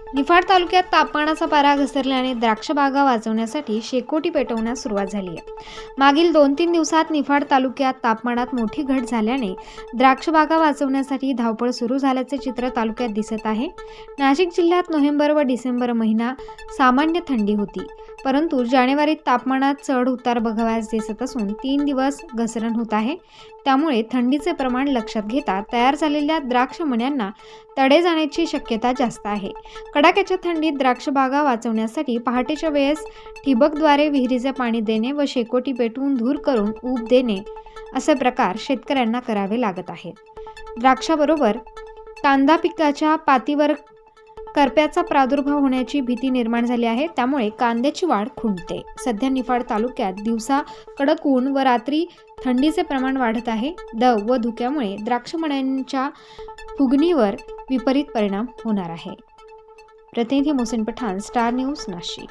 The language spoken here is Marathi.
निफाड तालुक्यात तापमानाचा पारा घसरल्याने द्राक्ष बागा वाचवण्यासाठी शेकोटी पेटवण्यास सुरुवात झाली आहे। मागील 2-3 दिवसात निफाड तालुक्यात तापमानात मोठी घट झाल्याने द्राक्ष बागा वाचवण्यासाठी धावपळ सुरू झाल्याचे चित्र तालुक्यात दिसत आहे। नाशिक जिल्ह्यात नोव्हेंबर व डिसेंबर महिना सामान्य थंडी होती, परंतु जानेवारीत तापमानात चढ उतार बघावयास दिसत असून 3 दिवस घसरण होत आहे। त्यामुळे थंडीचे प्रमाण लक्षात घेता तयार झालेल्या द्राक्ष मण्यांना तडे जाण्याची शक्यता जास्त आहे। कडाक्याच्या थंडीत द्राक्ष बागा वाचवण्यासाठी पहाटेच्या वेळेस ठिबकद्वारे विहिरीचे पाणी देणे व शेकोटी पेटवून धूर करून ऊब देणे असे प्रकार शेतकऱ्यांना करावे लागत आहेत। द्राक्षाबरोबर कांदा पिकाच्या पातीवर करप्याचा प्रादुर्भाव होण्याची भीती निर्माण झाली आहे, त्यामुळे कांद्याची वाढ खुंटते। सध्या निफाड तालुक्यात दिवसा कडक ऊन व रात्री थंडीचे प्रमाण वाढत आहे। दव व धुक्यामुळे द्राक्ष मण्यांच्या फुगणीवर विपरीत परिणाम होणार आहे। प्रतिनिधी मोहसिन पठाण, स्टार न्यूज, नाशिक।